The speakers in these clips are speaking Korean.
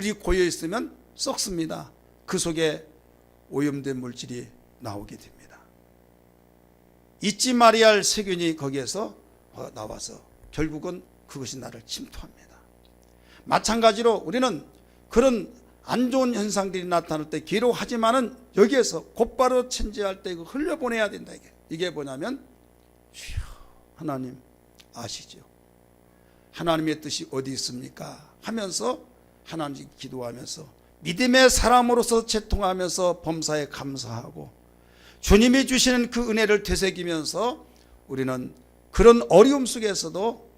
물이 고여 있으면 썩습니다. 그 속에 오염된 물질이 나오게 됩니다. 잊지 말아야 할 세균이 거기에서 나와서 결국은 그것이 나를 침투합니다. 마찬가지로 우리는 그런 안 좋은 현상들이 나타날 때 괴로워하지만은 여기에서 곧바로 천지할 때 흘려보내야 된다. 이게 뭐냐면, 주여 하나님 아시죠? 하나님의 뜻이 어디 있습니까? 하면서 하나님 기도하면서 믿음의 사람으로서 채통하면서 범사에 감사하고 주님이 주시는 그 은혜를 되새기면서 우리는 그런 어려움 속에서도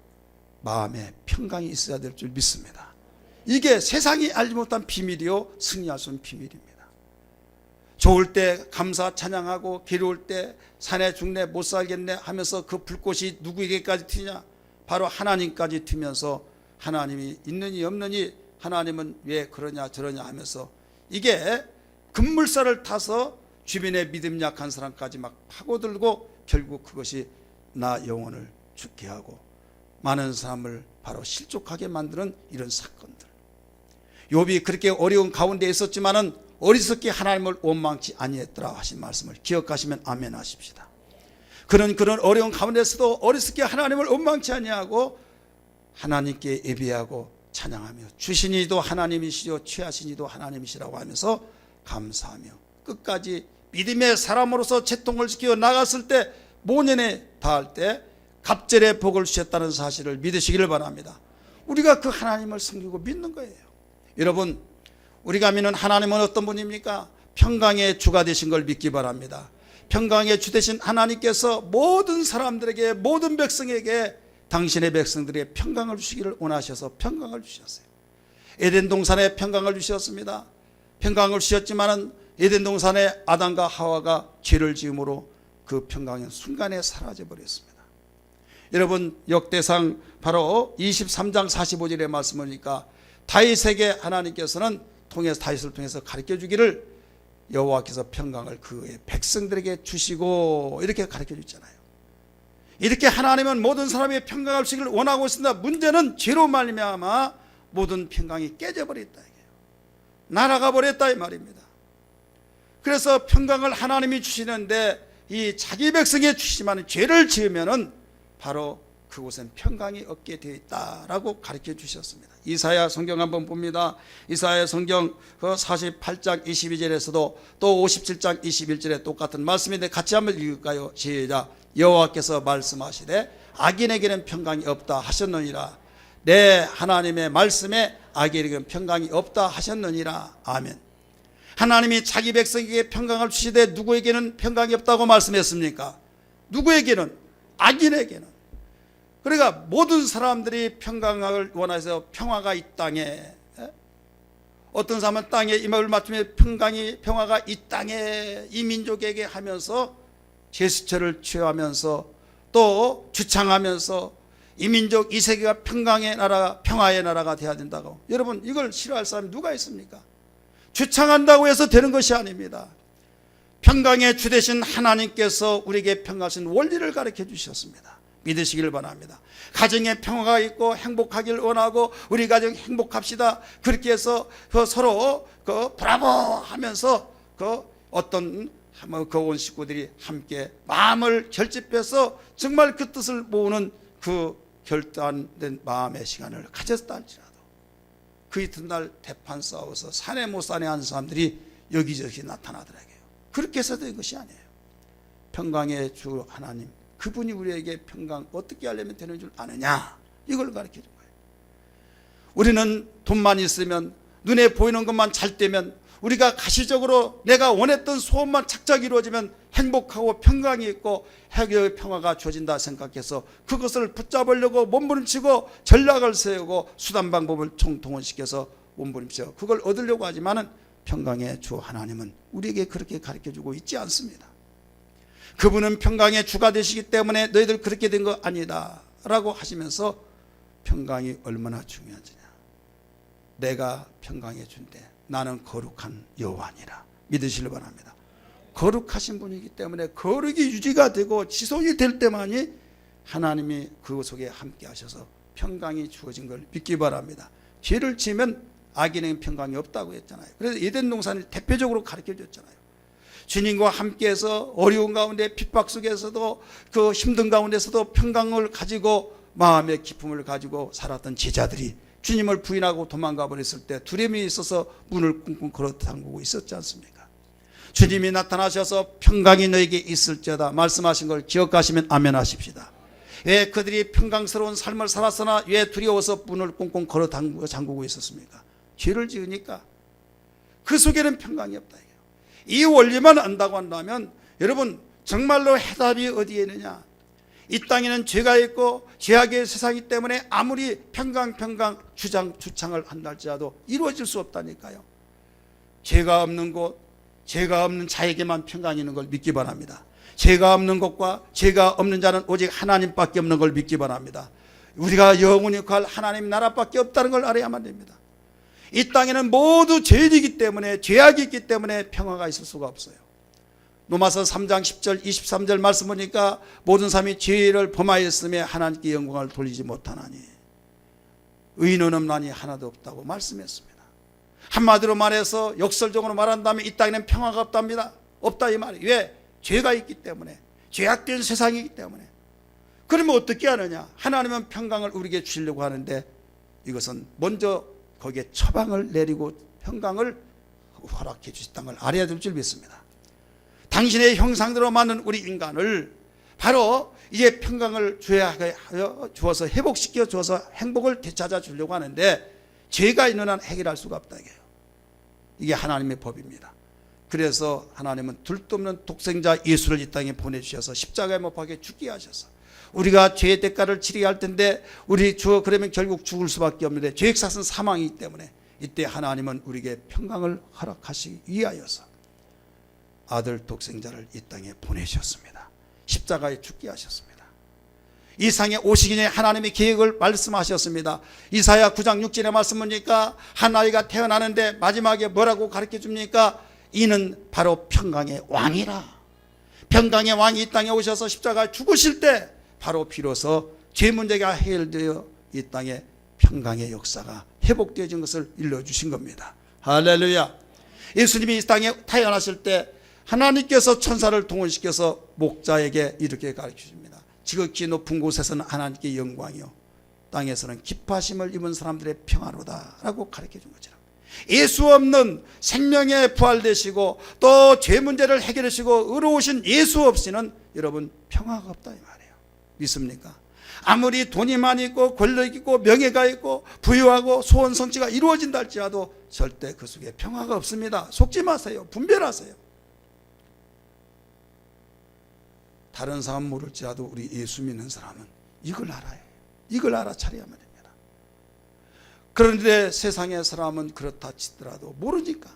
마음에 평강이 있어야 될 줄 믿습니다. 이게 세상이 알지 못한 비밀이요 승리할 수 있는 비밀입니다. 좋을 때 감사 찬양하고 괴로울 때 사내 죽네 못 살겠네 하면서 그 불꽃이 누구에게까지 튀냐? 바로 하나님까지 튀면서 하나님이 있느니 없느니 하나님은 왜 그러냐 저러냐 하면서 이게 급물살을 타서 주변의 믿음 약한 사람까지 막 파고들고 결국 그것이 나 영혼을 죽게 하고 많은 사람을 바로 실족하게 만드는 이런 사건들. 욥이 그렇게 어려운 가운데 있었지만은 어리석게 하나님을 원망치 아니했더라 하신 말씀을 기억하시면 아멘 하십시다. 그런 어려운 가운데서도 어리석게 하나님을 원망치 아니하고 하나님께 예배하고 찬양하며 주신이도 하나님이시요 취하신이도 하나님이시라고 하면서 감사하며 끝까지 믿음의 사람으로서 채통을 지켜 나갔을 때 모년에 닿을 때 갑절의 복을 주셨다는 사실을 믿으시기를 바랍니다. 우리가 그 하나님을 섬기고 믿는 거예요. 여러분, 우리가 믿는 하나님은 어떤 분입니까? 평강의 주가 되신 걸 믿기 바랍니다. 평강의 주 되신 하나님께서 모든 사람들에게 모든 백성에게 당신의 백성들에게 평강을 주시기를 원하셔서 평강을 주셨어요. 에덴 동산에 평강을 주셨습니다. 평강을 주셨지만은 에덴 동산에 아담과 하와가 죄를 지음으로 그 평강은 순간에 사라져 버렸습니다. 여러분, 역대상 바로 23장 45절의 말씀을 보니까 다윗에게 하나님께서는 다윗을 통해서 가르쳐 주기를 여호와께서 평강을 그의 백성들에게 주시고 이렇게 가르쳐 주잖아요. 이렇게 하나님은 모든 사람의 평강을 주시기를 원하고 있습니다. 문제는 죄로 말미암아 모든 평강이 깨져버렸다 이게요. 날아가 버렸다 이 말입니다. 그래서 평강을 하나님이 주시는데 이 자기 백성에 주시지만 죄를 지으면은 바로 그곳엔 평강이 없게 되어 있다라고 가르쳐 주셨습니다. 이사야 성경 한번 봅니다. 이사야 성경 48장 22절에서도 또 57장 21절에 똑같은 말씀인데 같이 한번 읽을까요? 시작. 여호와께서 말씀하시되 악인에게는 평강이 없다 하셨느니라. 내 하나님의 말씀에 악인에게는 평강이 없다 하셨느니라. 아멘. 하나님이 자기 백성에게 평강을 주시되 누구에게는 평강이 없다고 말씀했습니까? 누구에게는? 악인에게는. 그러니까 모든 사람들이 평강을 원해서 평화가 이 땅에, 어떤 사람은 땅에 임을 맞추며 평화가 이 땅에 이 민족에게 하면서 제스처를 취하면서 또 주창하면서 이 민족 이 세계가 평강의 나라 평화의 나라가 되어야 된다고. 여러분, 이걸 싫어할 사람이 누가 있습니까? 주창한다고 해서 되는 것이 아닙니다. 평강의 주 되신 하나님께서 우리에게 평강하신 원리를 가르쳐 주셨습니다. 믿으시길 바랍니다. 가정에 평화가 있고 행복하길 원하고 우리 가정 행복합시다. 그렇게 해서 서로 브라보 하면서 어떤 온 식구들이 함께 마음을 결집해서 정말 그 뜻을 모으는 그 결단된 마음의 시간을 가졌다 할지라도 그 이튿날 대판 싸워서 사내 못 사내 하는 사람들이 여기저기 나타나더라고요. 그렇게 해서 된 것이 아니에요. 평강의 주 하나님, 그분이 우리에게 평강 어떻게 하려면 되는 줄 아느냐, 이걸 가르쳐 준 거예요. 우리는 돈만 있으면, 눈에 보이는 것만 잘 되면, 우리가 가시적으로 내가 원했던 소원만 착착 이루어지면 행복하고 평강이 있고 해결의 평화가 주어진다 생각해서 그것을 붙잡으려고 몸부림치고 전략을 세우고 수단 방법을 총동원시켜서 몸부림쳐 그걸 얻으려고 하지만은 평강의 주 하나님은 우리에게 그렇게 가르쳐주고 있지 않습니다. 그분은 평강의 주가 되시기 때문에 너희들 그렇게 된 거 아니다 라고 하시면서 평강이 얼마나 중요한지냐. 내가 평강의 주인데 나는 거룩한 여호와니라 믿으시길 바랍니다. 거룩하신 분이기 때문에 거룩이 유지가 되고 지속이 될 때만이 하나님이 그 속에 함께 하셔서 평강이 주어진 걸 믿기 바랍니다. 죄를 지으면 악인에게는 평강이 없다고 했잖아요. 그래서 에덴 동산을 대표적으로 가르쳐 줬잖아요. 주님과 함께해서 어려운 가운데 핍박 속에서도 그 힘든 가운데서도 평강을 가지고 마음의 기쁨을 가지고 살았던 제자들이 주님을 부인하고 도망가 버렸을 때 두려움이 있어서 문을 쿵쿵 걸어 잠그고 있었지 않습니까? 주님이 나타나셔서 평강이 너에게 있을지어다 말씀하신 걸 기억하시면 아멘 하십시다. 왜 그들이 평강스러운 삶을 살았으나 왜 두려워서 문을 꽁꽁 걸어 잠그고 있었습니까? 죄를 지으니까. 그 속에는 평강이 없다. 이 원리만 안다고 한다면 여러분 정말로 해답이 어디에 있느냐? 이 땅에는 죄가 있고 죄악의 세상이기 때문에 아무리 평강 주창을 한다 할지라도 이루어질 수 없다니까요. 죄가 없는 곳, 죄가 없는 자에게만 평강이 있는 걸 믿기 바랍니다. 죄가 없는 것과 죄가 없는 자는 오직 하나님밖에 없는 걸 믿기 바랍니다. 우리가 영원히 갈 하나님 나라밖에 없다는 걸 알아야만 됩니다. 이 땅에는 모두 죄이기 때문에 죄악이 있기 때문에 평화가 있을 수가 없어요. 로마서 3장 10절 23절 말씀 보니까 모든 사람이 죄를 범하였음에 하나님께 영광을 돌리지 못하나니 의인은 없나니 하나도 없다고 말씀했습니다. 한마디로 말해서 역설적으로 말한다면 이 땅에는 평화가 없답니다. 없다 이 말이에요. 왜? 죄가 있기 때문에, 죄악된 세상이기 때문에. 그러면 어떻게 하느냐? 하나님은 평강을 우리에게 주시려고 하는데 이것은 먼저 거기에 처방을 내리고 평강을 허락해 주셨다는 걸 알아야 될 줄 믿습니다. 당신의 형상대로 만든 우리 인간을 바로 이제 평강을 주어서 회복시켜 주어서 행복을 되찾아 주려고 하는데 죄가 있는 한 해결할 수가 없다 이게요. 이게 하나님의 법입니다. 그래서 하나님은 둘도 없는 독생자 예수를 이 땅에 보내주셔서 십자가에 못 박혀 죽게 하셔서 우리가 죄의 대가를 치르게 할 텐데 우리 그러면 결국 죽을 수밖에 없는데 죄의 삭은 사망이기 때문에 이때 하나님은 우리에게 평강을 허락하시기 위하여서 아들 독생자를 이 땅에 보내셨습니다. 십자가에 죽게 하셨습니다. 이 상에 오시기 전에 하나님의 계획을 말씀하셨습니다. 이사야 9장 6절의 말씀 보니까 한 아이가 태어나는데 마지막에 뭐라고 가르쳐 줍니까? 이는 바로 평강의 왕이라. 평강의 왕이 이 땅에 오셔서 십자가에 죽으실 때 바로 비로소 죄 문제가 해결되어 이 땅에 평강의 역사가 회복되어진 것을 일러주신 겁니다. 할렐루야. 예수님이 이 땅에 태어나실 때 하나님께서 천사를 동원시켜서 목자에게 이렇게 가르쳐줍니다. 지극히 높은 곳에서는 하나님께 영광이요 땅에서는 기뻐하심을 입은 사람들의 평화로다 라고 가르쳐준 것처럼 예수 없는 생명에 부활되시고 또 죄 문제를 해결하시고 의로우신 예수 없이는 여러분 평화가 없다 이 말이에요. 믿습니까? 아무리 돈이 많이 있고 권력이 있고 명예가 있고 부유하고 소원 성취가 이루어진다 할지라도 절대 그 속에 평화가 없습니다. 속지 마세요. 분별하세요. 다른 사람 모를지라도 우리 예수 믿는 사람은 이걸 알아요. 이걸 알아차려야만 됩니다. 그런데 세상의 사람은 그렇다 치더라도 모르니까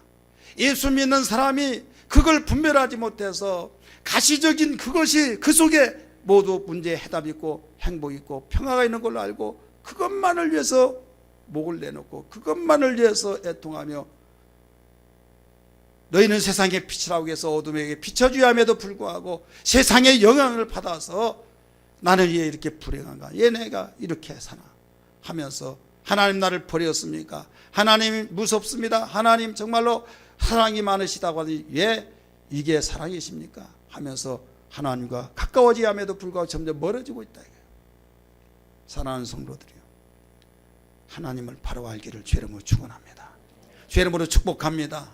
예수 믿는 사람이 그걸 분별하지 못해서 가시적인 그것이 그 속에 모두 문제에 해답이 있고 행복이 있고 평화가 있는 걸로 알고 그것만을 위해서 목을 내놓고 그것만을 위해서 애통하며 너희는 세상의 빛이라고 해서 어둠에게 비춰주야 함에도 불구하고 세상의 영향을 받아서 나는 왜 이렇게 불행한가? 왜 내가 이렇게 사나? 하면서 하나님 나를 버렸습니까? 하나님 무섭습니다. 하나님 정말로 사랑이 많으시다고 하니 왜 이게 사랑이십니까? 하면서 하나님과 가까워져야 함에도 불구하고 점점 멀어지고 있다. 사랑하는 성도들이요, 하나님을 바로 알기를 죄 이름으로 축원합니다. 죄 이름으로 축복합니다.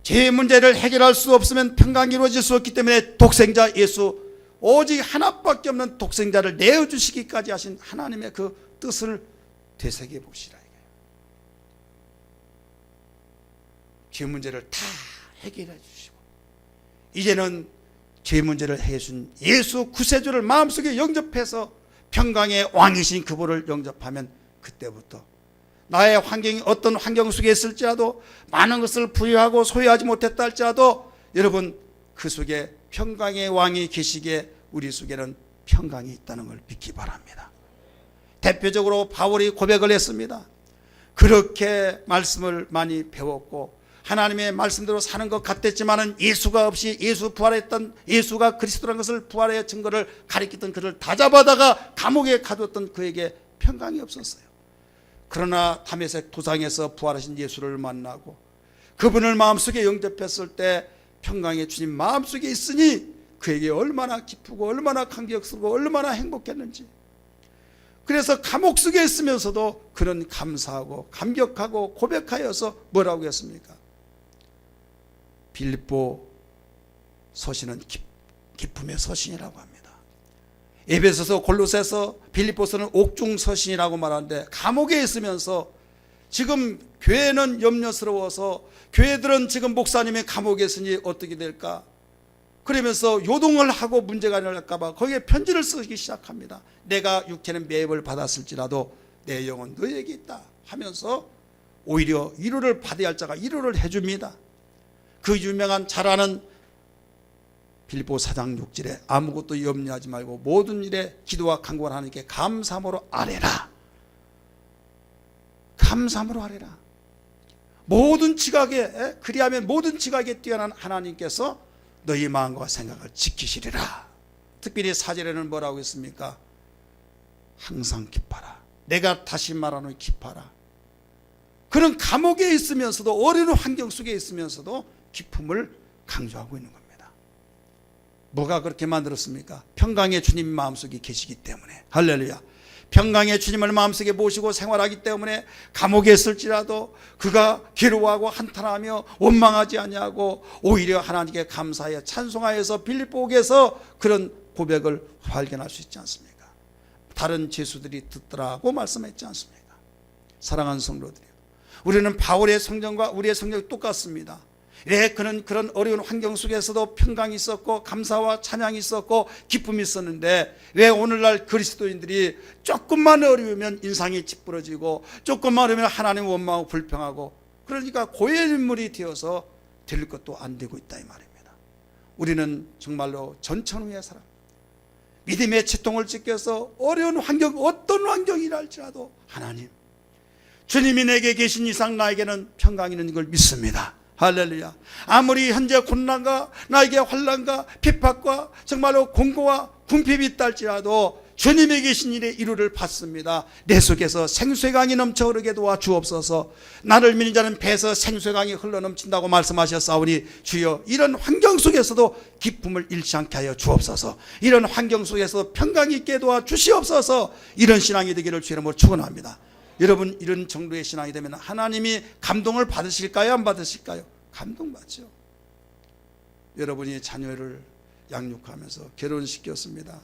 죄의 문제를 해결할 수 없으면 평강이 이루어질 수 없기 때문에 독생자 예수, 오직 하나밖에 없는 독생자를 내어주시기까지 하신 하나님의 그 뜻을 되새겨 보시라. 죄 문제를 다 해결해 주시고 이제는 죄 문제를 해결해 준 예수 구세주를 마음속에 영접해서 평강의 왕이신 그분을 영접하면 그때부터 나의 환경이 어떤 환경 속에 있을지라도 많은 것을 부여하고 소유하지 못했다 할지라도 여러분 그 속에 평강의 왕이 계시기에 우리 속에는 평강이 있다는 걸 믿기 바랍니다. 대표적으로 바울이 고백을 했습니다. 그렇게 말씀을 많이 배웠고 하나님의 말씀대로 사는 것 같았지만은 예수가 없이 예수 부활했던 예수가 그리스도라는 것을 부활의 증거를 가리키던 그를 다 잡아다가 감옥에 가뒀던 그에게 평강이 없었어요. 그러나 다메섹 도상에서 부활하신 예수를 만나고 그분을 마음속에 영접했을 때 평강의 주님 마음속에 있으니 그에게 얼마나 기쁘고 얼마나 감격스럽고 얼마나 행복했는지. 그래서 감옥 속에 있으면서도 그는 감사하고 감격하고 고백하여서 뭐라고 했습니까? 빌립보 서신은 기쁨의 서신이라고 합니다. 에베소서, 골로새서, 빌립보서는 옥중 서신이라고 말하는데 감옥에 있으면서 지금 교회는 염려스러워서 교회들은 지금 목사님이 감옥에 있으니 어떻게 될까? 그러면서 요동을 하고 문제가 일어날까 봐 거기에 편지를 쓰기 시작합니다. 내가 육체는 매입을 받았을지라도 내 영은 너에게 있다 하면서 오히려 위로를 받아야 할 자가 위로를 해줍니다. 그 유명한 잘 아는 빌립보 4장 6절에 아무것도 염려하지 말고 모든 일에 기도와 간구를 하나님께 감사함으로 아뢰라. 감사함으로 아뢰라. 모든 지각에, 그리하면 모든 지각에 뛰어난 하나님께서 너희 마음과 생각을 지키시리라. 특별히 4절에는 뭐라고 했습니까? 항상 기뻐라. 내가 다시 말하노니 기뻐라. 그는 감옥에 있으면서도 어려운 환경 속에 있으면서도 기쁨을 강조하고 있는 겁니다. 뭐가 그렇게 만들었습니까? 평강의 주님 마음속에 계시기 때문에. 할렐루야. 평강의 주님을 마음속에 모시고 생활하기 때문에 감옥에 있을지라도 그가 괴로워하고 한탄하며 원망하지 아니하고 오히려 하나님께 감사하여 찬송하여서 빌립보에서 그런 고백을 발견할 수 있지 않습니까? 다른 죄수들이 듣더라고 말씀했지 않습니까? 사랑하는 성도들이요, 우리는 바울의 성경과 우리의 성경이 똑같습니다. 왜 그는 그런 어려운 환경 속에서도 평강이 있었고 감사와 찬양이 있었고 기쁨이 있었는데 왜 오늘날 그리스도인들이 조금만 어려우면 인상이 찌푸러지고 조금만 어려우면 하나님 원망하고 불평하고, 그러니까 고해인물이 되어서 될 것도 안 되고 있다 이 말입니다. 우리는 정말로 전천후의 사람, 믿음의 채통을 지켜서 어려운 환경, 어떤 환경이랄지라도 하나님 주님이 내게 계신 이상 나에게는 평강이 있는 걸 믿습니다. 할렐루야. 아무리 현재 고난과 나에게 환난과 핍박과 정말로 공고와 궁핍이 있다 할지라도 주님이 계신 일에 이루를 받습니다. 내 속에서 생수의 강이 넘쳐 흐르게 도와 주옵소서. 나를 믿는 자는 배에서 생수의 강이 흘러넘친다고 말씀하셨사오니 주여, 이런 환경 속에서도 기쁨을 잃지 않게 하여 주옵소서. 이런 환경 속에서 평강이 있게 도와 주시옵소서. 이런 신앙이 되기를 주의 이름으로 축원합니다. 여러분, 이런 정도의 신앙이 되면 하나님이 감동을 받으실까요? 안 받으실까요? 감동받죠. 여러분이 자녀를 양육하면서 결혼시켰습니다.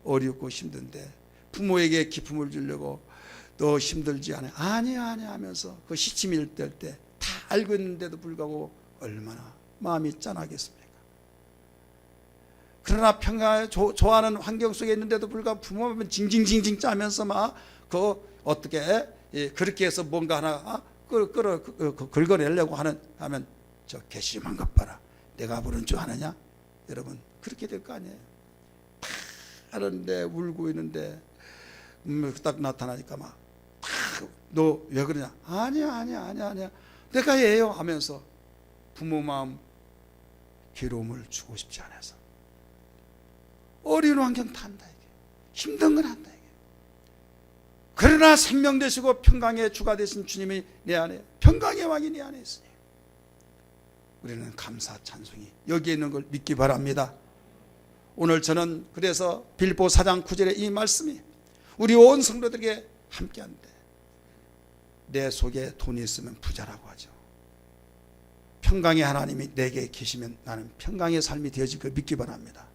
어렵고 힘든데 부모에게 기쁨을 주려고 너 힘들지 않아요? 아니야 하면서 그 시침일 때 다 알고 있는데도 불구하고 얼마나 마음이 짠하겠습니까? 그러나 평화에 좋아하는 환경 속에 있는데도 불구하고 부모는 징징징징 짜면서 막 어떻게 그렇게 해서 뭔가 하나 긁어내려고 하면 저 개심한 것 봐라, 내가 부른 줄 아느냐? 여러분, 그렇게 될 거 아니에요. 하는데 울고 있는데 딱 나타나니까 막 너 왜 그러냐? 아니야 내가 해요 하면서 부모 마음 괴로움을 주고 싶지 않아서 어려운 환경 다 한다 이게, 힘든 건 한다 이게. 그러나 생명 되시고 평강의 주가 되신 주님이 내 안에, 평강의 왕이 내 안에 있으니 우리는 감사 찬송이 여기에 있는 걸 믿기 바랍니다. 오늘 저는 그래서 빌립보 4장 9절의 이 말씀이 우리 온 성도들에게 함께한데, 내 속에 돈이 있으면 부자라고 하죠. 평강의 하나님이 내게 계시면 나는 평강의 삶이 되어질 걸 믿기 바랍니다.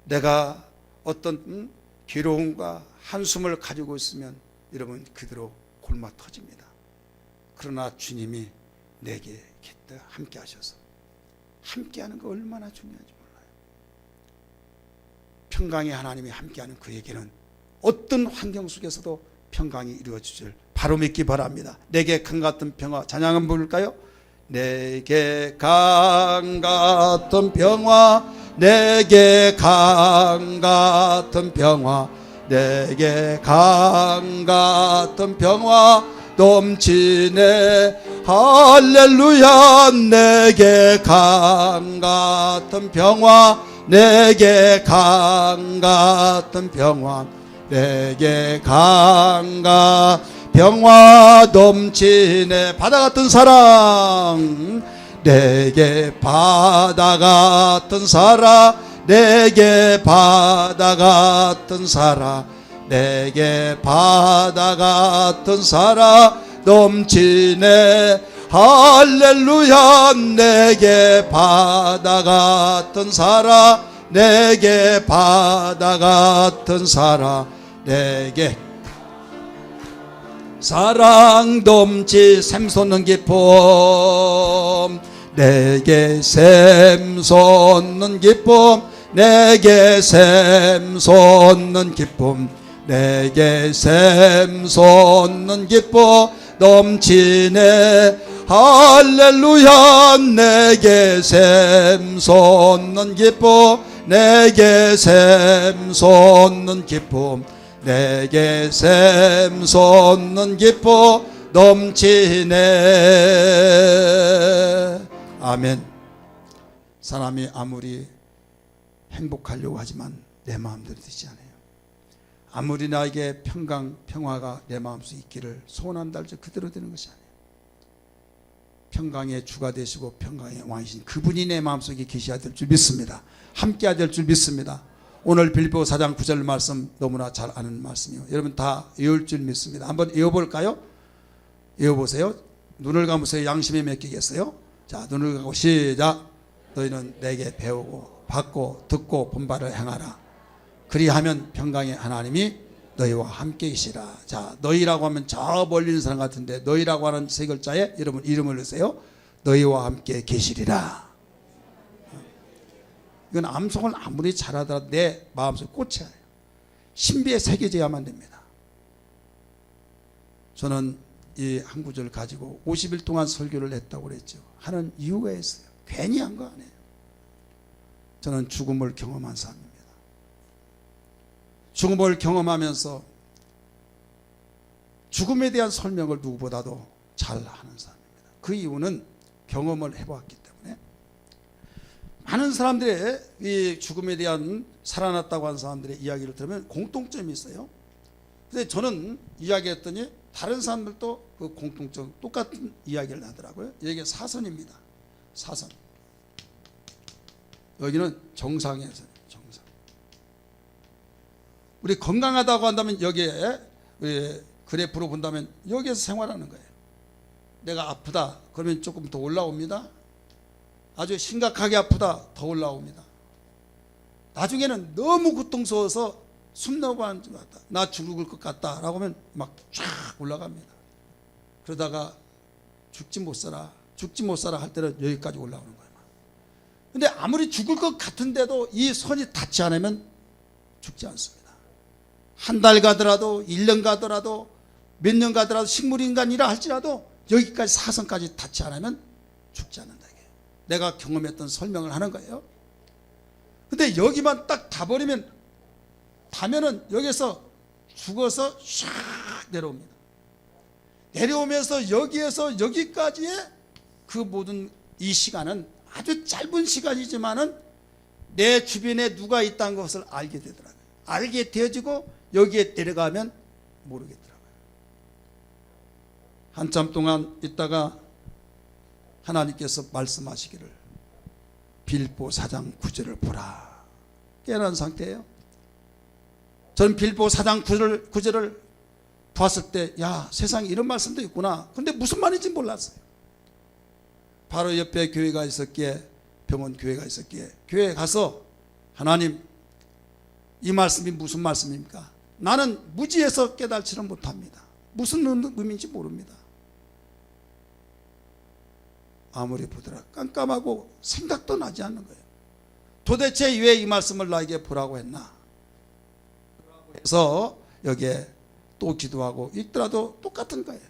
내가 어떤 괴로움과 한숨을 가지고 있으면 여러분 그대로 골마 터집니다. 그러나 주님이 내게 함께 하셔서, 함께하는 거 얼마나 중요한지 몰라요. 평강의 하나님이 함께하는 그에게는 어떤 환경 속에서도 평강이 이루어지길 바로 믿기 바랍니다. 내게 강 같은 평화, 찬양 한번 부를까요? 내게 강 같은 평화, 내게 강 같은 평화, 내게 강 같은 평화 넘치네. 할렐루야. 내게 강 같은 평화, 내게 강 같은 평화 내게 강가 평화 넘치네. 바다 같은 사랑, 내게 바다 같은 사랑, 내게 바다 같은 사랑, 내게 바다 같은 사랑 넘치네. 할렐루야. 내게 바다 같은 사랑, 내게 바다 같은 사랑, 내게 사랑 넘치 샘솟는 기쁨, 내게 샘솟는 기쁨, 내게 샘솟는 기쁨, 내게 샘솟는 기쁨 넘치네. 할렐루야. 내게 샘솟는 기쁨, 내게 샘솟는 기쁨, 내게 샘솟는 기쁨 넘치네. 아멘. 사람이 아무리 행복하려고 하지만 내 마음대로 되지 않아요. 아무리 나에게 평화가 내 마음속에 있기를 소원한다 할지 그대로 되는 것이 아니에요. 평강의 주가 되시고 평강의 왕이신 그분이 내 마음속에 계셔야 될 줄 믿습니다. 함께해야 될 줄 믿습니다. 오늘 빌립보 4장 9절 말씀 너무나 잘 아는 말씀이요. 여러분 다 외울 줄 믿습니다. 한번 외워볼까요? 외워보세요. 눈을 감으세요. 양심에 맡기겠어요? 자, 눈을 감고 시작. 너희는 내게 배우고 받고 듣고 본바를 행하라. 그리하면 평강의 하나님이 너희와 함께 계시라. 자, 너희라고 하면 저 멀리 있는 사람 같은데 너희라고 하는 세 글자에 여러분 이름을 넣으세요. 너희와 함께 계시리라. 이건 암송을 아무리 잘하더라도 내 마음속에 꽂혀야 해요. 신비에 새겨져야만 됩니다. 저는 이 한 구절을 가지고 50일 동안 설교를 했다고 그랬죠. 하는 이유가 있어요. 괜히 한 거 아니에요. 저는 죽음을 경험한 사람입니다. 죽음을 경험하면서 죽음에 대한 설명을 누구보다도 잘 하는 사람입니다. 그 이유는 경험을 해보았기 때문에. 많은 사람들의 이 죽음에 대한 살아났다고 하는 사람들의 이야기를 들으면 공통점이 있어요. 근데 저는 이야기했더니 다른 사람들도 그 공통점 똑같은 이야기를 하더라고요. 여기가 사선입니다. 사선. 여기는 정상에서 정상. 우리 건강하다고 한다면 여기에 우리 그래프로 본다면 여기에서 생활하는 거예요. 내가 아프다 그러면 조금 더 올라옵니다. 아주 심각하게 아프다 더 올라옵니다. 나중에는 너무 고통스러워서 숨 넘어가는 것 같다. 나 죽을 것 같다 라고 하면 막 쫙 올라갑니다. 그러다가 죽지 못 살아 할 때는 여기까지 올라오는 거예요. 근데 아무리 죽을 것 같은데도 이 선이 닿지 않으면 죽지 않습니다. 한 달 가더라도 1년 가더라도 몇 년 가더라도 식물인간이라 할지라도 여기까지 사선까지 닿지 않으면 죽지 않는다. 내가 경험했던 설명을 하는 거예요. 근데 여기만 딱 닿으면은 여기서 죽어서 샥 내려옵니다. 내려오면서 여기에서 여기까지의 그 모든 이 시간은 아주 짧은 시간이지만은 내 주변에 누가 있다는 것을 알게 되더라고요. 알게 되어지고 여기에 내려가면 모르겠더라고요. 한참 동안 있다가 하나님께서 말씀하시기를 빌립보 4장 9절을 보라. 깨어난 상태예요. 저는 빌립보 4장 9절을 봤을 때 야, 세상에 이런 말씀도 있구나. 근데 무슨 말인지 몰랐어요. 바로 옆에 교회가 있었기에, 병원 교회가 있었기에 교회에 가서 하나님 이 말씀이 무슨 말씀입니까? 나는 무지해서 깨달지는 못합니다. 무슨 의미인지 모릅니다. 아무리 보더라 깜깜하고 생각도 나지 않는 거예요. 도대체 왜 이 말씀을 나에게 보라고 했나? 그래서 여기에 또 기도하고 읽더라도 똑같은 거예요.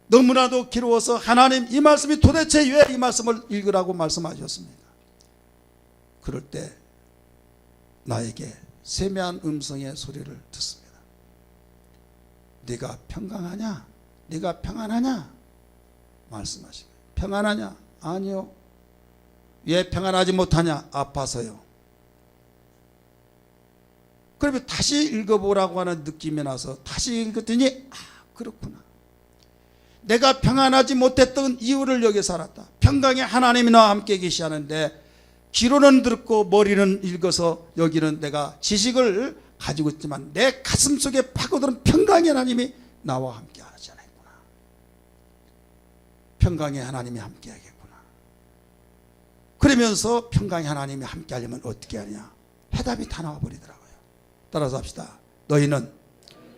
너무나도 길어서 하나님 이 말씀이 도대체 왜 이 말씀을 읽으라고 말씀하셨습니까? 그럴 때 나에게 세미한 음성의 소리를 듣습니다. 네가 평강하냐? 네가 평안하냐? 말씀하시고 평안하냐? 아니요. 왜 평안하지 못하냐? 아파서요. 그러면 다시 읽어보라고 하는 느낌이 나서 다시 읽었더니 그렇구나. 내가 평안하지 못했던 이유를 여기 살았다. 평강의 하나님이 나와 함께 계시하는데 귀로는 듣고 머리는 읽어서 여기는 내가 지식을 가지고 있지만 내 가슴 속에 파고드는 평강의 하나님이 나와 함께 하지 않았구나. 평강의 하나님이 함께 하겠구나. 그러면서 평강의 하나님이 함께 하려면 어떻게 하냐. 해답이 다 나와 버리더라고요. 따라서 합시다. 너희는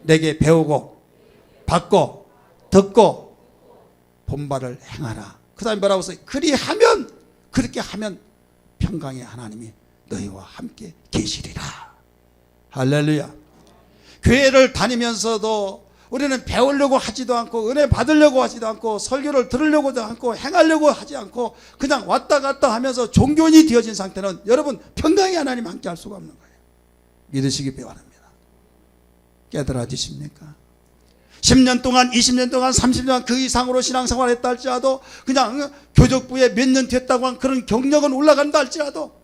내게 배우고 받고 듣고 본바를 행하라. 그 다음에 뭐라고 써요? 그리하면, 그렇게 하면 평강의 하나님이 너희와 함께 계시리라. 할렐루야. 교회를 다니면서도 우리는 배우려고 하지도 않고 은혜 받으려고 하지도 않고 설교를 들으려고도 않고 행하려고 하지 않고 그냥 왔다 갔다 하면서 종교인이 되어진 상태는 여러분 평강의 하나님 함께 할 수가 없는 거예요. 믿으시기 바랍니다. 깨달아지십니까? 10년 동안 20년 동안 30년 동안 그 이상으로 신앙생활 했다 할지라도 그냥 교적부에 몇 년 됐다고 한 그런 경력은 올라간다 할지라도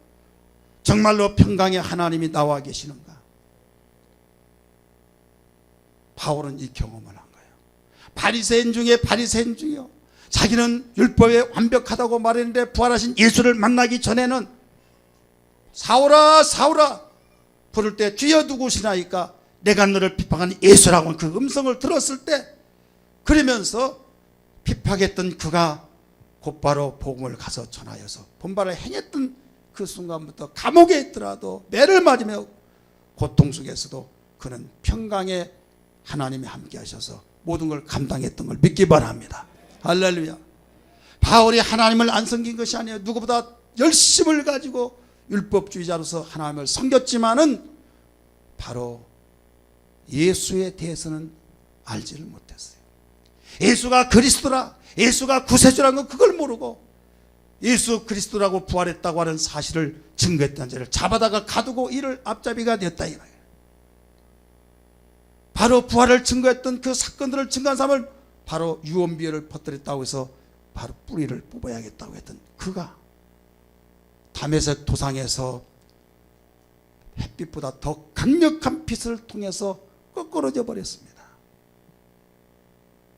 정말로 평강의 하나님이 나와 계시는가? 바울은 이 경험을 한 거예요. 바리새인 중에 바리새인 중이요. 자기는 율법에 완벽하다고 말했는데 부활하신 예수를 만나기 전에는 사울아 사울아 부를 때 주여 누구시나이까 내가 너를 핍박하는 예수라고 그 음성을 들었을 때 그러면서 핍박했던 그가 곧바로 복음을 가서 전하여서 본발을 행했던 그 순간부터 감옥에 있더라도 매를 맞으며 고통 속에서도 그는 평강의 하나님이 함께 하셔서 모든 걸 감당했던 걸 믿기 바랍니다. 할렐루야. 바울이 하나님을 안 섬긴 것이 아니에요. 누구보다 열심을 가지고 율법주의자로서 하나님을 섬겼지만은 바로 예수에 대해서는 알지를 못했어요. 예수가 그리스도라, 예수가 구세주라는 건 그걸 모르고 예수 그리스도라고 부활했다고 하는 사실을 증거했던 자를 잡아다가 가두고 이를 앞잡이가 됐다 이 말이에요. 바로 부활을 증거했던 그 사건들을 증거한 사람을 바로 유언비어를 퍼뜨렸다고 해서 바로 뿌리를 뽑아야겠다고 했던 그가 다메섹 도상에서 햇빛보다 더 강력한 빛을 통해서 꺾어져 버렸습니다.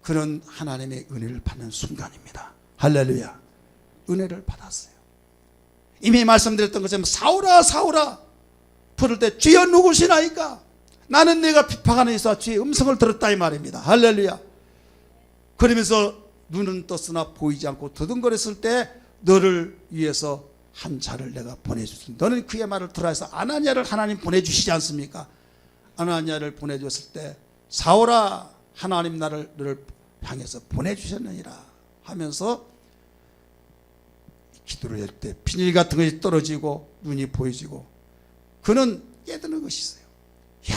그런 하나님의 은혜를 받는 순간입니다. 할렐루야. 은혜를 받았어요. 이미 말씀드렸던 것처럼 사울아 사울아 부를 때 주여 누구시나이까 나는 내가 핍박하는 이사 주의 음성을 들었다 이 말입니다. 할렐루야. 그러면서 눈은 떴으나 보이지 않고 더듬거렸을 때 너를 위해서 한 자를 내가 보내주었습니다. 너는 그의 말을 들어야 해서 아나니아를 하나님 보내주시지 않습니까? 아나니아를 보내줬을 때 사울아 하나님 나를 너를 향해서 보내주셨느니라 하면서 기도를 할 때 비닐 같은 것이 떨어지고 눈이 보여지고 그는 깨닫는 것이 있어요. 야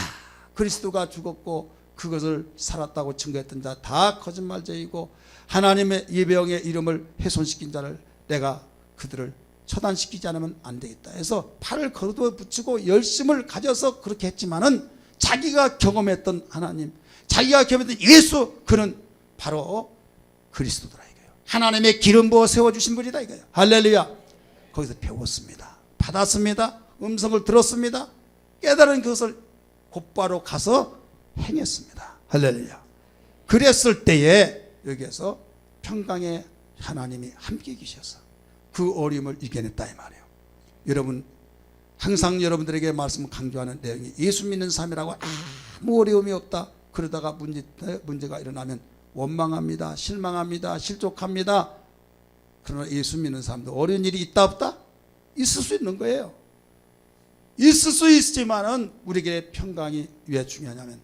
그리스도가 죽었고 그것을 살았다고 증거했던 자 다 거짓말쟁이고 하나님의 예배형의 이름을 훼손시킨 자를 내가 그들을 처단시키지 않으면 안 되겠다 해서 팔을 걷어붙이고 열심을 가져서 그렇게 했지만은 자기가 경험했던 하나님 자기가 경험했던 예수 그는 바로 그리스도더라 이거예요. 하나님의 기름 부어 세워주신 분이다 이거예요. 할렐루야. 거기서 배웠습니다. 받았습니다. 음성을 들었습니다. 깨달은 그것을 곧바로 가서 행했습니다. 할렐루야. 그랬을 때에 여기에서 평강의 하나님이 함께 계셔서 그 어려움을 이겨냈다 이 말이에요. 여러분 항상 여러분들에게 말씀 강조하는 내용이 예수 믿는 삶이라고 아무 어려움이 없다. 그러다가 문제가 일어나면 원망합니다. 실망합니다. 실족합니다. 그러나 예수 믿는 사람도 어려운 일이 있다 없다? 있을 수 있는 거예요. 있을 수 있지만은 우리에게 평강이 왜 중요하냐면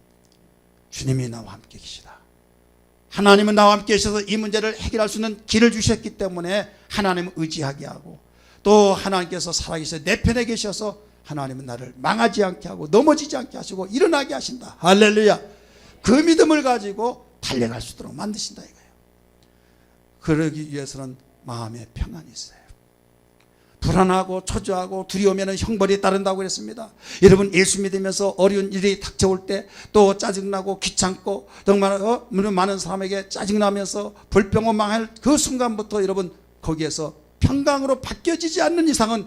주님이 나와 함께 계시다. 하나님은 나와 함께 계셔서 이 문제를 해결할 수 있는 길을 주셨기 때문에 하나님을 의지하게 하고 또 하나님께서 살아계셔서 내 편에 계셔서 하나님은 나를 망하지 않게 하고 넘어지지 않게 하시고 일어나게 하신다. 할렐루야. 그 믿음을 가지고 달려갈 수 있도록 만드신다 이거예요. 그러기 위해서는 마음에 평안이 있어요. 불안하고 초조하고 두려우면 형벌이 따른다고 그랬습니다. 여러분 예수 믿으면서 어려운 일이 닥쳐올 때 또 짜증나고 귀찮고 정말 많은 사람에게 짜증나면서 불평원망할 그 순간부터 여러분 거기에서 평강으로 바뀌어지지 않는 이상은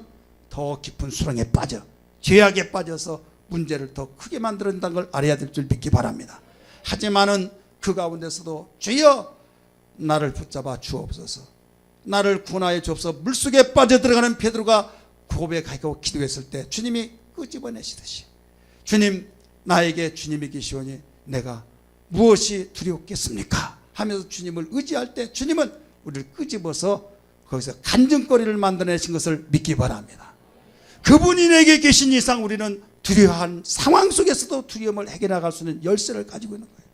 더 깊은 수렁에 빠져 죄악에 빠져서 문제를 더 크게 만들어낸다는 걸 알아야 될 줄 믿기 바랍니다. 하지만은 그 가운데서도 주여 나를 붙잡아 주옵소서, 나를 구원하여 주옵소서. 물속에 빠져들어가는 베드로가 고백하고 기도했을 때 주님이 끄집어내시듯이, 주님 나에게 주님이 계시오니 내가 무엇이 두렵겠습니까 하면서 주님을 의지할 때 주님은 우리를 끄집어서 거기서 간증거리를 만들어내신 것을 믿기 바랍니다. 그분이 내게 계신 이상 우리는 두려워한 상황 속에서도 두려움을 해결해갈 수 있는 열쇠를 가지고 있는 거예요.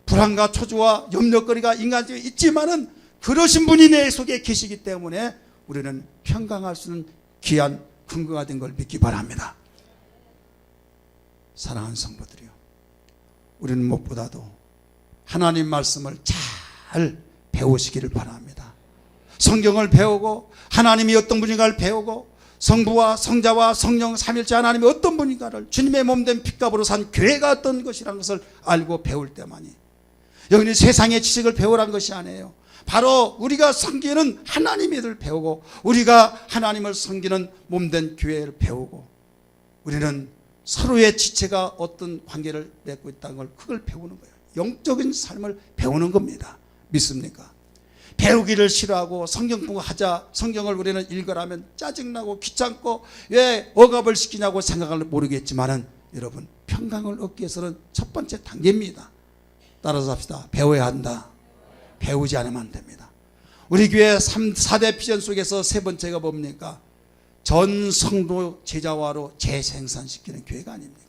불안과 초조와 염려거리가 인간적에 있지만은 그러신 분이 내 속에 계시기 때문에 우리는 평강할 수 있는 귀한 근거가 된 걸 믿기 바랍니다. 사랑하는 성도들이요, 우리는 무엇보다도 하나님 말씀을 잘 배우시기를 바랍니다. 성경을 배우고 하나님이 어떤 분인가를 배우고 성부와 성자와 성령 삼일째 하나님이 어떤 분인가를, 주님의 몸된 핏값으로 산 교회가 어떤 것이라는 것을 알고 배울 때만이, 여기는 세상의 지식을 배우라는 것이 아니에요. 바로 우리가 섬기는 하나님을 배우고 우리가 하나님을 섬기는 몸된 교회를 배우고 우리는 서로의 지체가 어떤 관계를 맺고 있다는 걸, 그걸 배우는 거예요. 영적인 삶을 배우는 겁니다. 믿습니까? 배우기를 싫어하고 성경 공부하자, 성경을 우리는 읽으라면 짜증나고 귀찮고 왜 억압을 시키냐고 생각을 모르겠지만은 여러분, 평강을 얻기 위해서는 첫 번째 단계입니다. 따라서 합시다. 배워야 한다. 배우지 않으면 안 됩니다. 우리 교회 4대 비전 속에서 세 번째가 뭡니까? 전 성도 제자화로 재생산시키는 교회가 아닙니까?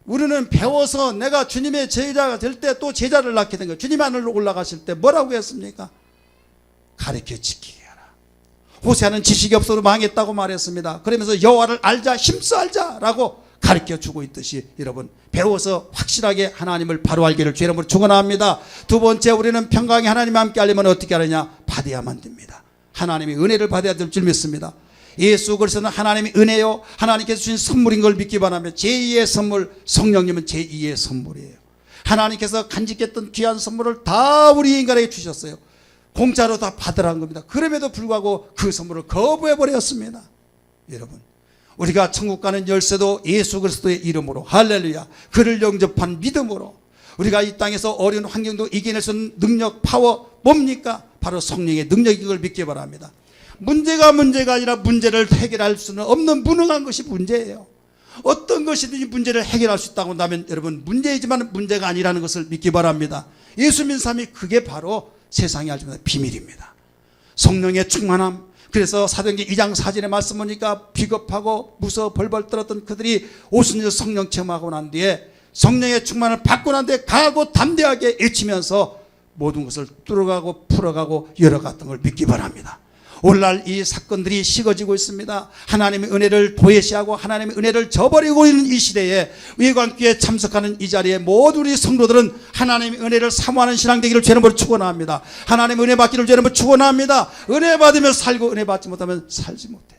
우리는 배워서 내가 주님의 제자가 될 때 또 제자를 낳게 된 거예요. 주님 하늘로 올라가실 때 뭐라고 했습니까? 가르쳐 지키게 하라. 호세아는 지식이 없어도 망했다고 말했습니다. 그러면서 여호와를 알자, 힘써 알자라고 가르쳐 주고 있듯이 여러분, 배워서 확실하게 하나님을 바로 알기를 주의 이름으로 축원합니다. 두 번째, 우리는 평강이 하나님과 함께 하려면 어떻게 하느냐? 받아야만 됩니다. 하나님의 은혜를 받아야 될 줄 믿습니다. 예수 그리스도는 하나님의 은혜요, 하나님께서 주신 선물인 걸 믿기 바랍니다. 제2의 선물, 성령님은 제2의 선물이에요. 하나님께서 간직했던 귀한 선물을 다 우리 인간에게 주셨어요. 공짜로 다 받으라는 겁니다. 그럼에도 불구하고 그 선물을 거부해버렸습니다. 여러분, 우리가 천국 가는 열쇠도 예수 그리스도의 이름으로, 할렐루야, 그를 영접한 믿음으로, 우리가 이 땅에서 어려운 환경도 이겨낼 수 있는 능력, 파워 뭡니까? 바로 성령의 능력인 걸 믿기 바랍니다. 문제가 아니라 문제를 해결할 수는 없는 무능한 것이 문제예요. 어떤 것이든지 문제를 해결할 수 있다고 한다면 여러분, 문제이지만 문제가 아니라는 것을 믿기 바랍니다. 예수 믿는 사람이 그게 바로 세상이 알지 못하는 비밀입니다. 성령의 충만함. 그래서 사도행전 2장 4절에 말씀 보니까 비겁하고 무서워 벌벌 떨었던 그들이 오순절 성령 체험하고 난 뒤에 성령의 충만을 받고 난 뒤에 강하고 담대하게 외치면서 모든 것을 뚫어가고 풀어가고 열어갔던 걸 믿기 바랍니다. 오늘날 이 사건들이 식어지고 있습니다. 하나님의 은혜를 도외시하고 하나님의 은혜를 저버리고 있는 이 시대에 외관교회에 참석하는 이 자리에 모두 우리 성도들은 하나님의 은혜를 사모하는 신앙 되기를 주의 이름으로 축원합니다. 하나님의 은혜 받기를 주의 이름으로 축원합니다. 은혜 받으면 살고 은혜 받지 못하면 살지 못해요.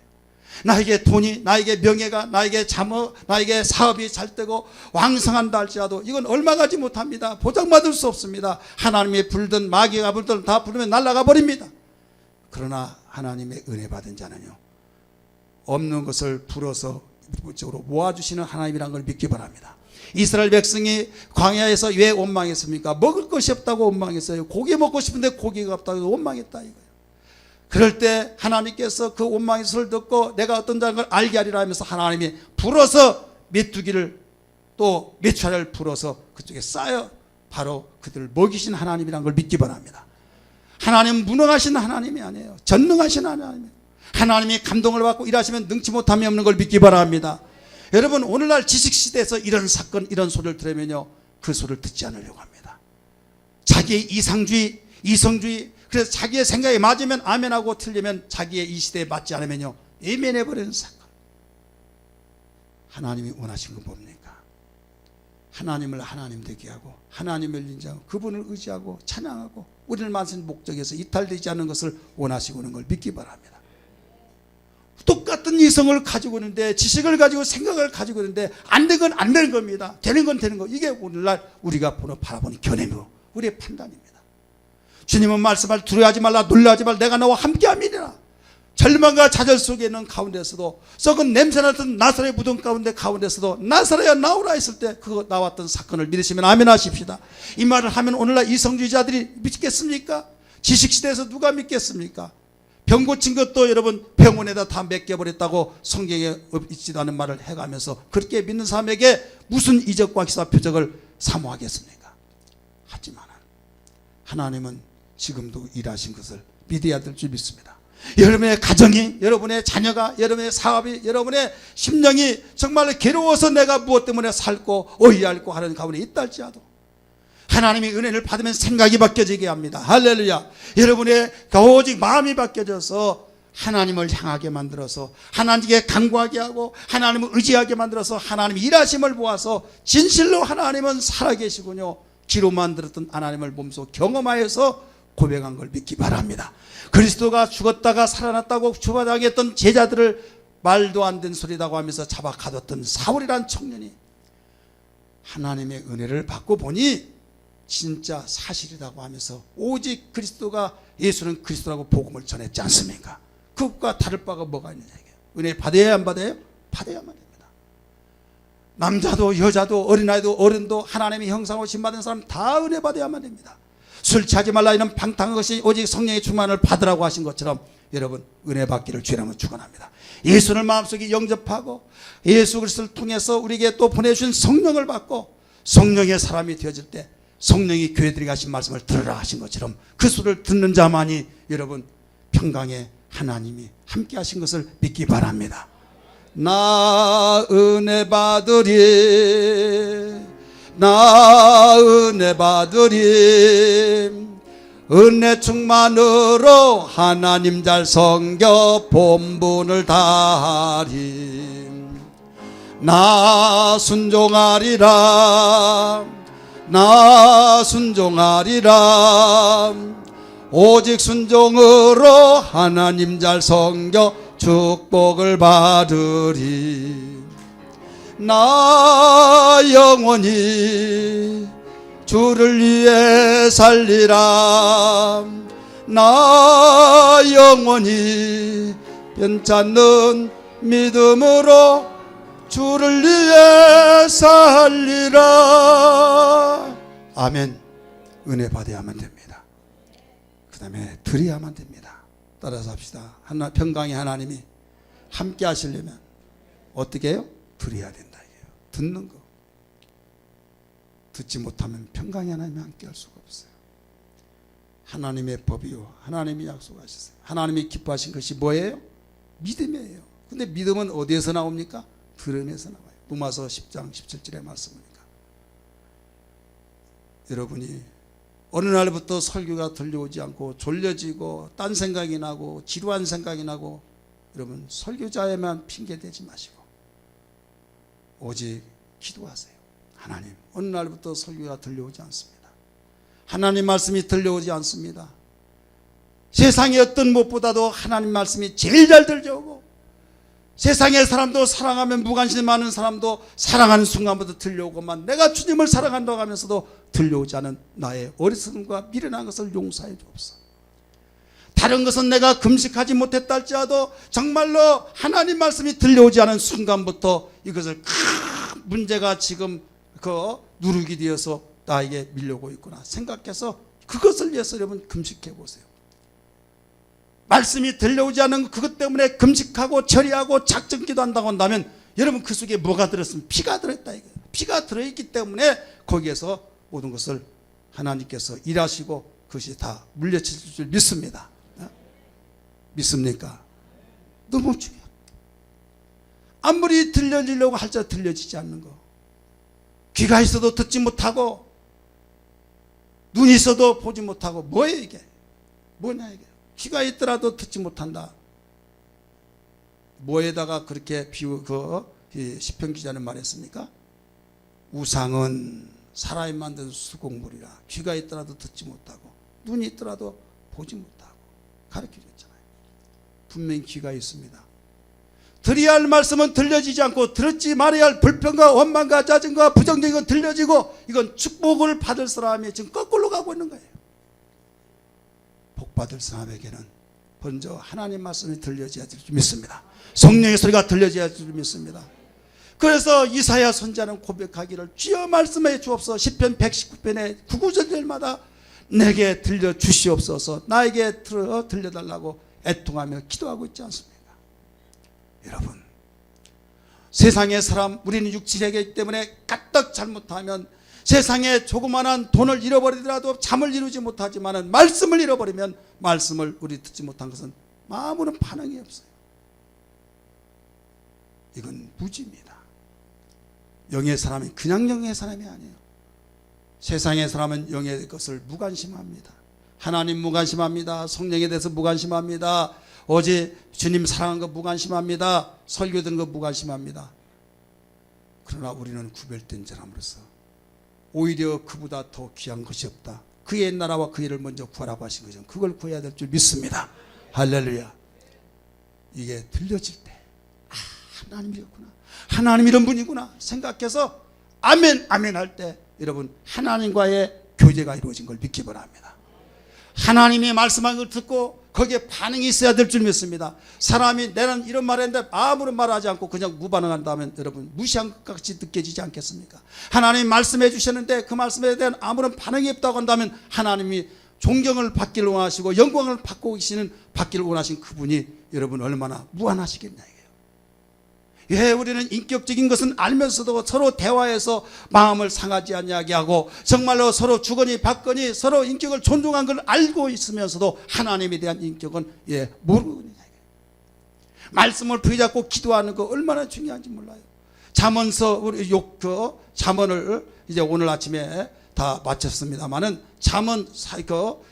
나에게 돈이, 나에게 명예가, 나에게 자녀, 나에게 사업이 잘 되고 왕성한다 할지라도 이건 얼마 가지 못합니다. 보장받을 수 없습니다. 하나님의 불든 마귀가 불든 다 부르면 날아가 버립니다. 그러나 하나님의 은혜 받은 자는요, 없는 것을 불어서 이쪽으로 모아주시는 하나님이라는 걸 믿기 바랍니다. 이스라엘 백성이 광야에서 왜 원망했습니까? 먹을 것이 없다고 원망했어요. 고기 먹고 싶은데 고기가 없다고 원망했다 이거예요. 그럴 때 하나님께서 그 원망의 소리를 듣고 내가 어떤 자인 걸 알게 하리라 하면서 하나님이 불어서 메뚜기를 또 메추라를 불어서 그쪽에 쌓여 바로 그들을 먹이신 하나님이라는 걸 믿기 바랍니다. 하나님은 무능하신 하나님이 아니에요. 전능하신 하나님이에요. 하나님이 감동을 받고 일하시면 능치 못함이 없는 걸 믿기 바랍니다. 여러분, 오늘날 지식시대에서 이런 사건, 이런 소리를 들으면요, 그 소리를 듣지 않으려고 합니다. 자기의 이상주의, 이성주의, 그래서 자기의 생각에 맞으면 아멘하고 틀리면 자기의 이 시대에 맞지 않으면요, 예면해버리는 사건. 하나님이 원하신 건 뭡니까? 하나님을 하나님 되게 하고 하나님을 인정하고 그분을 의지하고 찬양하고 우리를 만드신 목적에서 이탈되지 않는 것을 원하시고 있는 걸 믿기 바랍니다. 똑같은 이성을 가지고 있는데, 지식을 가지고 생각을 가지고 있는데 안 된 건 안 되는 겁니다. 되는 건 되는 거. 이게 오늘날 우리가 바라보는 견해고 우리의 판단입니다. 주님은 말씀할 두려워하지 말라, 놀라지 말라, 내가 너와 함께함이니라. 절망과 좌절 속에 있는 가운데서도 썩은 냄새나던 나사렛 무덤 가운데서도 나사렛아 나오라 했을 때 그거 나왔던 사건을 믿으시면 아멘 하십시다. 이 말을 하면 오늘날 이성주의자들이 믿겠습니까? 지식시대에서 누가 믿겠습니까? 병 고친 것도 여러분 병원에다 다 맡겨버렸다고 성경에 있지도 않은 말을 해가면서 그렇게 믿는 사람에게 무슨 이적과 기사 표적을 사모하겠습니까? 하지만 하나님은 지금도 일하신 것을 믿어야 될 줄 믿습니다. 여러분의 가정이, 여러분의 자녀가, 여러분의 사업이, 여러분의 심령이 정말 괴로워서 내가 무엇 때문에 살고 어이없고 하는 가운데 있다 할지라도 하나님의 은혜를 받으면 생각이 바뀌어지게 합니다. 할렐루야. 여러분의 오직 마음이 바뀌어져서 하나님을 향하게 만들어서 하나님께 간구하게 하고 하나님을 의지하게 만들어서 하나님의 일하심을 보아서 진실로 하나님은 살아계시군요, 귀로만 들었던 하나님을 몸소 경험하여서 고백한 걸 믿기 바랍니다. 그리스도가 죽었다가 살아났다고 주바당했던 제자들을 말도 안 되는 소리라고 하면서 잡아 가뒀던 사울이란 청년이 하나님의 은혜를 받고 보니 진짜 사실이라고 하면서 오직 그리스도가, 예수는 그리스도라고 복음을 전했지 않습니까? 그것과 다를 바가 뭐가 있느냐. 은혜 받아야 안 받아요? 받아야만 됩니다. 남자도 여자도 어린아이도 어른도 하나님의 형상으로 심받은 사람 다 은혜 받아야만 됩니다. 술 취하지 말라 이는 방탕한 것이 오직 성령의 충만을 받으라고 하신 것처럼 여러분 은혜 받기를 주님은 축원합니다. 예수를 마음속에 영접하고 예수 그리스도를 통해서 우리에게 또 보내주신 성령을 받고 성령의 사람이 되어질 때 성령이 교회들에게 하신 말씀을 들으라 하신 것처럼 그 소리를 듣는 자만이 여러분 평강의 하나님이 함께 하신 것을 믿기 바랍니다. 나 은혜 받으리, 나 은혜 받으리, 은혜 충만으로 하나님 잘 섬겨 본분을 다하리. 나 순종하리라, 나 순종하리라, 오직 순종으로 하나님 잘 섬겨 축복을 받으리. 나 영원히 주를 위해 살리라, 나 영원히 변찮는 믿음으로 주를 위해 살리라. 아멘. 은혜 받아야만 됩니다. 그 다음에 드려야만 됩니다. 따라서 합시다. 평강의 하나님이 함께 하시려면 어떻게 해요? 드려야 된다. 듣는 거. 듣지 못하면 평강의 하나님이 함께 할 수가 없어요. 하나님의 법이요, 하나님이 약속하셨어요. 하나님이 기뻐하신 것이 뭐예요? 믿음이에요. 근데 믿음은 어디에서 나옵니까? 들음에서 나와요. 로마서 10장 17절의 말씀이니까. 여러분이 어느 날부터 설교가 들려오지 않고 졸려지고 딴 생각이 나고 지루한 생각이 나고, 여러분 설교자에만 핑계대지 마시고 오직 기도하세요. 하나님, 어느 날부터 설교가 들려오지 않습니다. 하나님 말씀이 들려오지 않습니다. 세상의 어떤 무엇보다도 하나님 말씀이 제일 잘 들려오고, 세상의 사람도 사랑하면 무관심 많은 사람도 사랑하는 순간부터 들려오고만, 내가 주님을 사랑한다고 하면서도 들려오지 않은 나의 어리석음과 미련한 것을 용서해 주옵소서. 다른 것은 내가 금식하지 못했다 할지라도 정말로 하나님 말씀이 들려오지 않은 순간부터 이것을 큰 문제가 지금 누룩이 되어서 나에게 밀려오고 있구나 생각해서 그것을 위해서 여러분 금식해 보세요. 말씀이 들려오지 않은 그것 때문에 금식하고 절이하고 작정기도 한다고 한다면 여러분 그 속에 뭐가 들었으면 피가 들어있다 이거예요. 피가 들어있기 때문에 거기에서 모든 것을 하나님께서 일하시고 그것이 다 물려칠 줄 믿습니다. 믿습니까? 너무 중요해요. 아무리 들려지려고 할지라도 들려지지 않는 거, 귀가 있어도 듣지 못하고 눈이 있어도 보지 못하고, 뭐예요 이게? 뭐냐 이게? 귀가 있더라도 듣지 못한다. 뭐에다가 그렇게 시편 기자는 말했습니까? 우상은 사람이 만든 수공물이라 귀가 있더라도 듣지 못하고 눈이 있더라도 보지 못하고 가르쳐줬잖아요. 분명히 귀가 있습니다. 들어야 할 말씀은 들려지지 않고 들었지 말아야 할 불평과 원망과 짜증과 부정적인 건 들려지고, 이건 축복을 받을 사람이 지금 거꾸로 가고 있는 거예요. 복 받을 사람에게는 먼저 하나님 말씀이 들려져야 될 줄 믿습니다. 성령의 소리가 들려져야 될 줄 믿습니다. 그래서 이사야 선지자는 고백하기를 주여 말씀해 주옵소서. 시편 119편의 9구절마다 내게 들려주시옵소서, 나에게 들려달라고 애통하며 기도하고 있지 않습니까? 여러분, 세상의 사람, 우리는 육체이기 때문에 까딱 잘못하면 세상에 조그마한 돈을 잃어버리더라도 잠을 이루지 못하지만 말씀을 잃어버리면 말씀을 우리 듣지 못한 것은 아무런 반응이 없어요. 이건 무지입니다. 영의 사람이 그냥 영의 사람이 아니에요. 세상의 사람은 영의 것을 무관심합니다. 하나님 무관심합니다. 성령에 대해서 무관심합니다. 어제 주님 사랑한 거 무관심합니다. 설교 듣는 거 무관심합니다. 그러나 우리는 구별된 사람으로서 오히려 그보다 더 귀한 것이 없다. 그의 나라와 그 일을 먼저 구하라고 하신 거죠. 그걸 구해야 될 줄 믿습니다. 할렐루야. 이게 들려질 때 하나님이었구나, 하나님 이런 분이구나 생각해서 아멘 아멘 할 때 여러분 하나님과의 교제가 이루어진 걸 믿기 바랍니다. 하나님의 말씀한 걸 듣고 거기에 반응이 있어야 될 줄 믿습니다. 사람이 나는 이런 말 했는데 아무런 말하지 않고 그냥 무반응한다면 여러분 무시한 것 같이 느껴지지 않겠습니까? 하나님 말씀해 주셨는데 그 말씀에 대한 아무런 반응이 없다고 한다면 하나님이 존경을 받기를 원하시고 영광을 받기를 원하신 그분이 여러분 얼마나 무한하시겠냐. 왜 우리는 인격적인 것은 알면서도 서로 대화해서 마음을 상하지 않게 하고 정말로 서로 주거니 받거니 서로 인격을 존중한 걸 알고 있으면서도 하나님에 대한 인격은 모르느냐. 말씀을 붙잡고 기도하는 거 얼마나 중요한지 몰라요. 잠언서 우리 잠언을 이제 오늘 아침에 다 마쳤습니다만은 잠언 새벽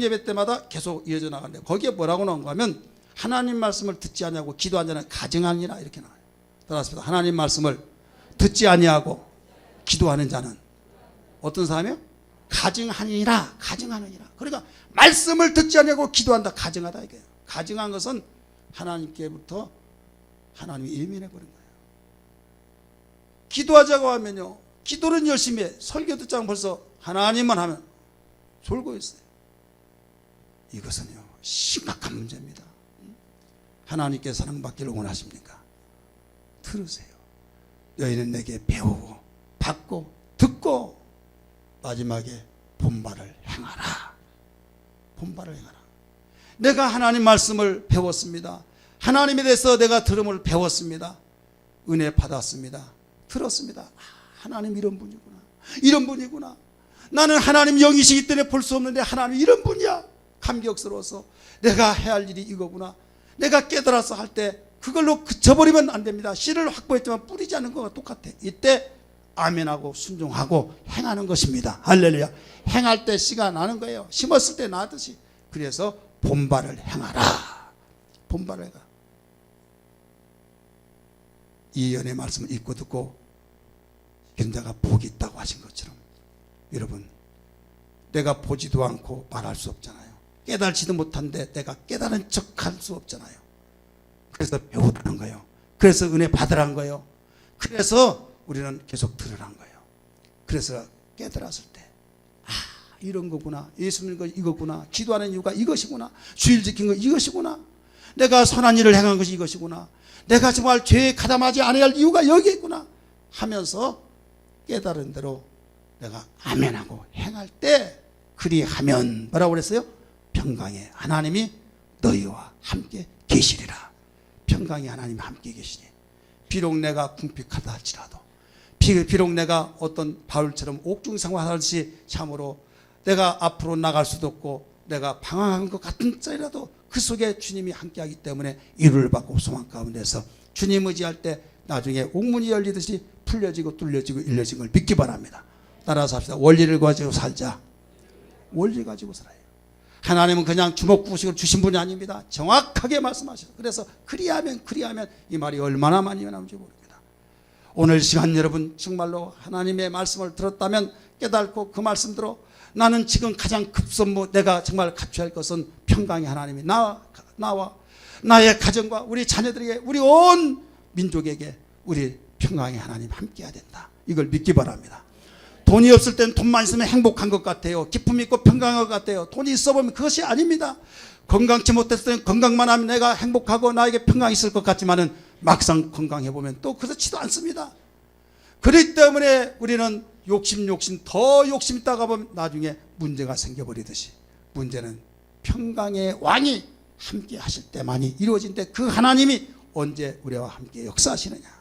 예배 때마다 계속 이어져 나가는데 거기에 뭐라고 나온가 하면 하나님 말씀을 듣지 아니하고 기도하는 자는 가증하니라 이렇게 나와요. 따라서 하나님 말씀을 듣지 아니하고 기도하는 자는 어떤 사람이요? 가증하니라. 그러니까 말씀을 듣지 아니하고 기도한다. 가증하다 이거예요. 가증한 것은 하나님께부터 하나님이 예민해 버린 거예요. 기도하자고 하면요, 기도는 열심히 해. 설교 듣자면 벌써 하나님만 하면 졸고 있어요. 이것은요 심각한 문제입니다. 하나님께 사랑받기를 원하십니까? 들으세요. 너희는 내게 배우고 받고 듣고 마지막에 본발을 행하라. 본발을 행하라. 내가 하나님 말씀을 배웠습니다. 하나님에 대해서 내가 들음을 배웠습니다. 은혜 받았습니다. 들었습니다. 하나님 이런 분이구나, 이런 분이구나. 나는 하나님 영이시기 때문에 볼 수 없는데 하나님 이런 분이야. 감격스러워서 내가 해야 할 일이 이거구나. 내가 깨달아서 할 때 그걸로 그쳐버리면 안 됩니다. 씨를 확보했지만 뿌리지 않는 것과 똑같아. 이때 아멘하고 순종하고 행하는 것입니다. 할렐루야. 행할 때 씨가 나는 거예요. 심었을 때 나듯이. 그래서 본발을 행하라. 본발을 해라. 이 연의 말씀을 읽고 듣고 견자가 복이 있다고 하신 것처럼 여러분, 내가 보지도 않고 말할 수 없잖아요. 깨달지도 못한데 내가 깨달은 척할 수 없잖아요. 그래서 배우라는 거예요. 그래서 은혜 받으라는 거예요. 그래서 우리는 계속 들으라는 거예요. 그래서 깨달았을 때 이런 거구나, 예수 믿는 거 이거구나, 기도하는 이유가 이것이구나, 주일 지킨 거 이것이구나, 내가 선한 일을 행한 것이 이것이구나, 내가 정말 죄에 가담하지 않아야 할 이유가 여기 있구나 하면서 깨달은 대로 내가 아멘하고 행할 때 그리하면 뭐라고 그랬어요? 평강의 하나님이 너희와 함께 계시리라. 평강의 하나님이 함께 계시니 비록 내가 궁핍하다 할지라도, 비록 내가 어떤 바울처럼 옥중생활하듯이 참으로 내가 앞으로 나갈 수도 없고 내가 방황한 것 같은지라도 그 속에 주님이 함께하기 때문에 이루를 받고 소망 가운데서 주님 의지할 때 나중에 옥문이 열리듯이 풀려지고 뚫려지고 일려진 걸 믿기 바랍니다. 따라서 합시다. 원리를 가지고 살자. 원리 가지고 살아요. 하나님은 그냥 주먹구식을 주신 분이 아닙니다. 정확하게 말씀하셔서. 그래서 그리하면 이 말이 얼마나 많이 나오는지 모릅니다. 오늘 시간 여러분 정말로 하나님의 말씀을 들었다면 깨닫고 그 말씀대로 나는 지금 가장 급선무 내가 정말 갖춰야 할 것은 평강의 하나님이 나와 나의 가정과 우리 자녀들에게 우리 온 민족에게 우리 평강의 하나님 함께해야 된다. 이걸 믿기 바랍니다. 돈이 없을 때는 돈만 있으면 행복한 것 같아요. 기쁨 있고 평강한 것 같아요. 돈이 있어 보면 그것이 아닙니다. 건강치 못했을 때는 건강만 하면 내가 행복하고 나에게 평강이 있을 것 같지만은 막상 건강해 보면 또 그렇지도 않습니다. 그렇기 때문에 우리는 욕심 더 욕심 있다가 보면 나중에 문제가 생겨버리듯이, 문제는 평강의 왕이 함께 하실 때만이 이루어진데, 그 하나님이 언제 우리와 함께 역사하시느냐?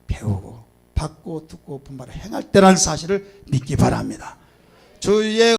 배우고 받고 듣고 분발을 행할 때라는 사실을 믿기 바랍니다. 주의